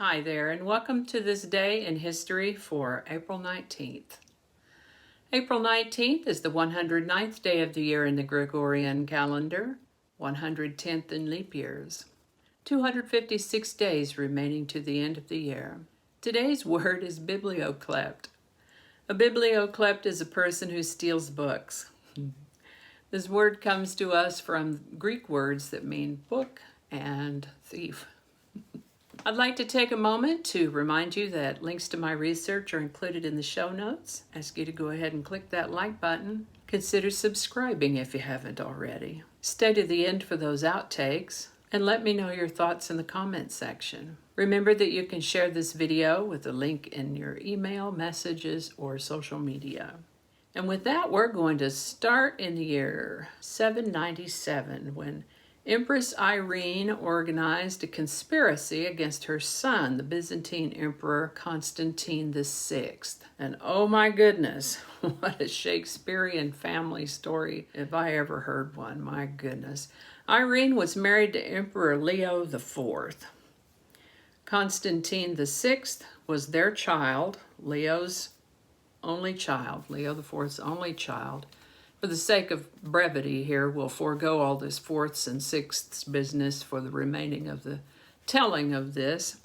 Hi there, and welcome to this day in history for April 19th. April 19th is the 109th day of the year in the Gregorian calendar, 110th in leap years. 256 days remaining to the end of the year. Today's word is biblioklept. A biblioklept is a person who steals books. This word comes to us from Greek words that mean book and thief. I'd like to take a moment to remind you that links to my research are included in the show notes. Ask you to go ahead and click that like button. Consider subscribing if you haven't already. Stay to the end for those outtakes, and let me know your thoughts in the comments section. Remember that you can share this video with a link in your email, messages, or social media. And with that, we're going to start in the year 797 when Empress Irene organized a conspiracy against her son, the Byzantine Emperor Constantine the Sixth. And oh my goodness, what a Shakespearean family story if I ever heard one, my goodness. Irene was married to Emperor Leo IV. Constantine the Sixth was their child, Leo's only child, Leo IV's only child. For the sake of brevity here, we'll forego all this fourths and sixths business for the remaining of the telling of this.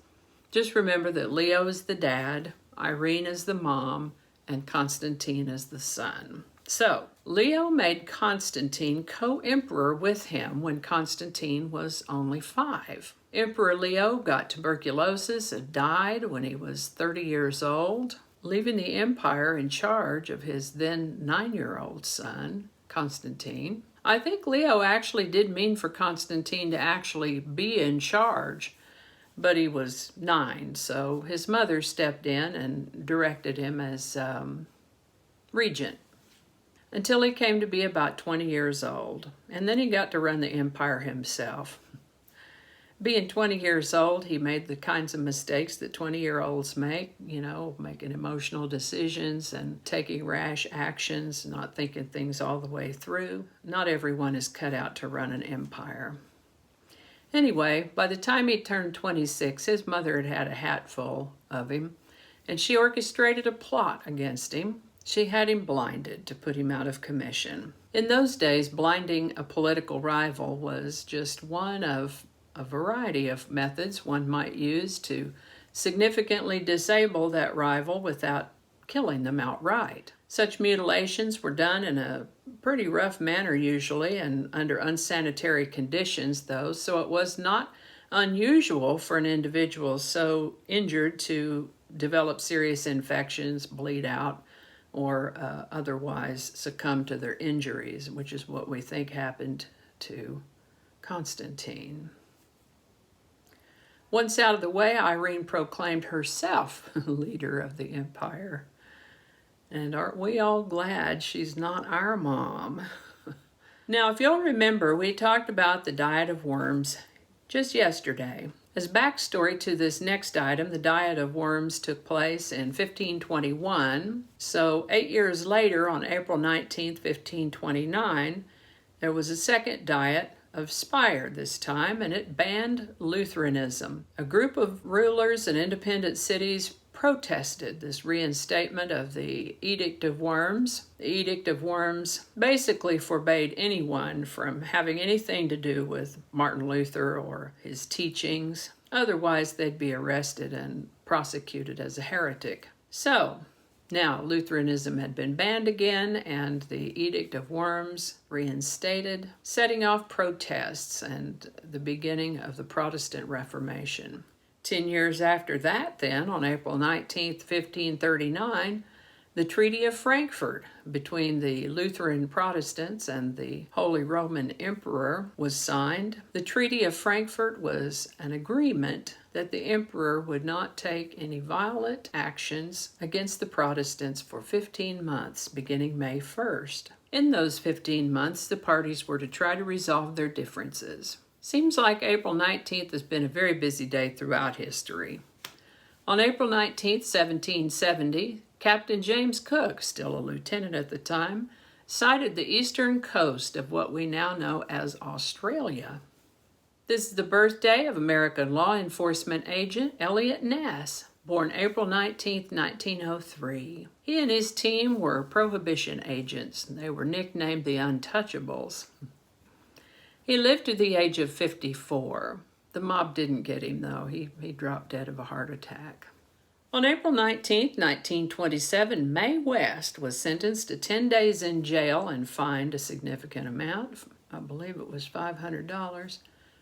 Just remember that Leo is the dad, Irene is the mom, and Constantine is the son. So, Leo made Constantine co-emperor with him when Constantine was only 5. Emperor Leo got tuberculosis and died when he was 30 years old, leaving the empire in charge of his then 9-year-old son, Constantine. I think Leo actually did mean for Constantine to actually be in charge, but he was 9, so his mother stepped in and directed him as regent until he came to be about 20 years old, and then he got to run the empire himself. Being 20 years old, he made the kinds of mistakes that 20-year-olds make, making emotional decisions and taking rash actions, not thinking things all the way through. Not everyone is cut out to run an empire. Anyway, by the time he turned 26, his mother had had a hatful of him, and she orchestrated a plot against him. She had him blinded to put him out of commission. In those days, blinding a political rival was just one of a variety of methods one might use to significantly disable that rival without killing them outright. Such mutilations were done in a pretty rough manner usually and under unsanitary conditions though, so it was not unusual for an individual so injured to develop serious infections, bleed out, or otherwise succumb to their injuries, which is what we think happened to Constantine. Once out of the way, Irene proclaimed herself leader of the empire. And aren't we all glad she's not our mom? Now, if you'll remember, we talked about the diet of worms just yesterday. As backstory to this next item, the diet of worms took place in 1521. So 8 years later, on April 19th, 1529, there was a second diet of Speyer this time, and it banned Luteranism. A group of rulers in independent cities protested this reinstatement of the Edict of Worms. The Edict of Worms basically forbade anyone from having anything to do with Martin Luther or his teachings. Otherwise, they'd be arrested and prosecuted as a heretic. So, now, Lutheranism had been banned again, and the Edict of Worms reinstated, setting off protests and the beginning of the Protestant Reformation. 10 years after that, then, on April 19th, 1539, the Treaty of Frankfort between the Lutheran Protestants and the Holy Roman Emperor was signed. The Treaty of Frankfort was an agreement that the emperor would not take any violent actions against the Protestants for 15 months, beginning May 1st. In those 15 months, the parties were to try to resolve their differences. Seems like April 19th has been a very busy day throughout history. On April 19th, 1770, Captain James Cook, still a lieutenant at the time, sighted the eastern coast of what we now know as Australia. This is the birthday of American law enforcement agent Eliot Ness, born April 19, 1903. He and his team were prohibition agents. They were nicknamed the Untouchables. He lived to the age of 54. The mob didn't get him, though. He dropped dead of a heart attack. On April 19, 1927, Mae West was sentenced to 10 days in jail and fined a significant amount, I believe it was $500,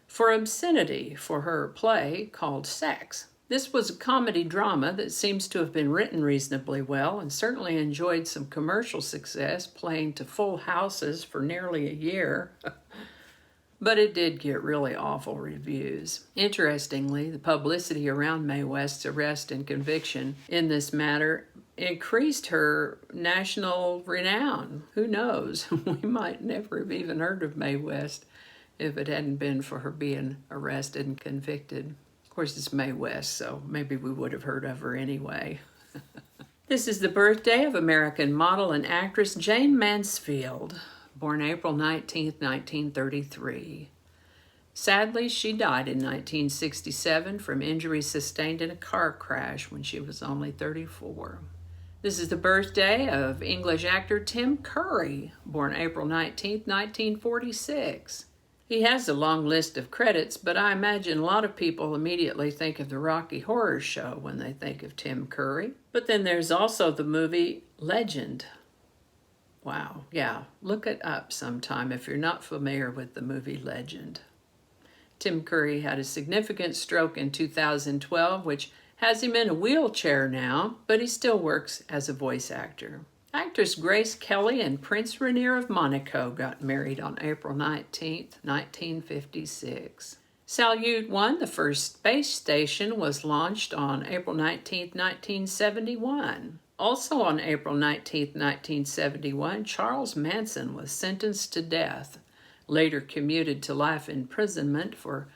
for obscenity for her play called Sex. This was a comedy drama that seems to have been written reasonably well and certainly enjoyed some commercial success, playing to full houses for nearly a year. But it did get really awful reviews. Interestingly, the publicity around Mae West's arrest and conviction in this matter increased her national renown. Who knows? We might never have even heard of Mae West if it hadn't been for her being arrested and convicted. Of course, it's Mae West, so maybe we would have heard of her anyway. This is the birthday of American model and actress Jayne Mansfield, born April 19, 1933. Sadly, she died in 1967 from injuries sustained in a car crash when she was only 34. This is the birthday of English actor Tim Curry, born April 19, 1946. He has a long list of credits, but I imagine a lot of people immediately think of the Rocky Horror Show when they think of Tim Curry. But then there's also the movie Legend. Wow, yeah, look it up sometime if you're not familiar with the movie Legend. Tim Curry had a significant stroke in 2012, which has him in a wheelchair now, but he still works as a voice actor. Actress Grace Kelly and Prince Ranier of Monaco got married on April 19, 1956. Salyut I, the first space station, was launched on April 19, 1971. Also on April 19, 1971, Charles Manson was sentenced to death, later commuted to life imprisonment for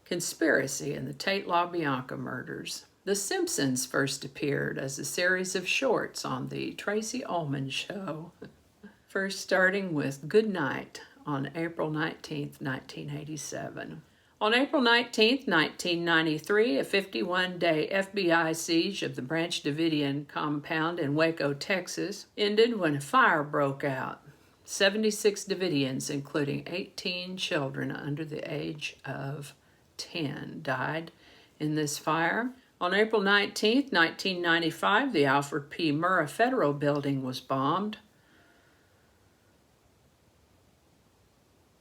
conspiracy in the Tate LaBianca murders. The Simpsons first appeared as a series of shorts on the Tracy Ullman Show, first starting with Good Night on April 19, 1987. On April 19, 1993, a 51-day FBI siege of the Branch Davidian compound in Waco, Texas, ended when a fire broke out. 76 Davidians, including 18 children under the age of 10, died in this fire. On April 19, 1995, the Alfred P. Murrah Federal Building was bombed,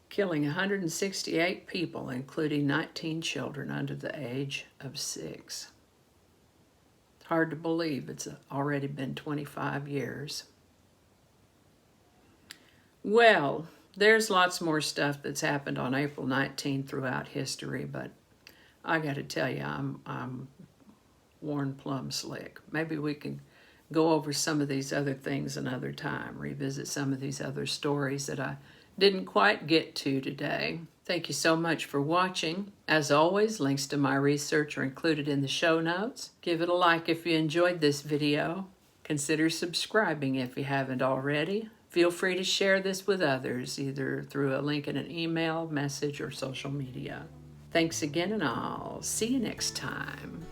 killing 168 people, including 19 children under the age of 6. It's hard to believe it's already been 25 years. Well, there's lots more stuff that's happened on April 19 throughout history, but I got to tell you, I'm worn plumb slick. Maybe we can go over some of these other things another time, revisit some of these other stories that I didn't quite get to today. Thank you so much for watching. As always, links to my research are included in the show notes. Give it a like if you enjoyed this video. Consider subscribing if you haven't already. Feel free to share this with others, either through a link in an email, message, or social media. Thanks again, and I'll see you next time.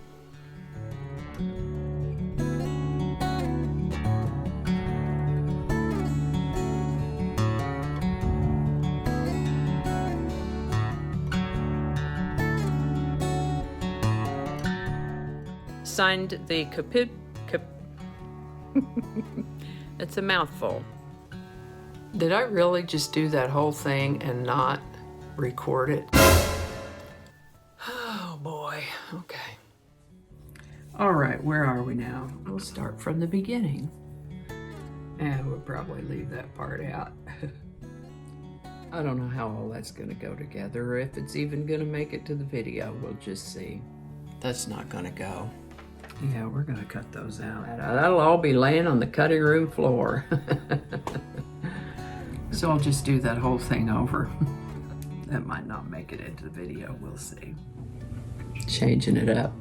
Signed the it's a mouthful. Did I really just do that whole thing and not record it? Oh boy, okay. All right, where are we now? We'll start from the beginning. And we'll probably leave that part out. I don't know how all that's gonna go together, or if it's even gonna make it to the video. We'll just see. That's not gonna go. Yeah, we're gonna cut those out. That'll all be laying on the cutting room floor. So I'll just do that whole thing over. That might not make it into the video, we'll see. Changing it up.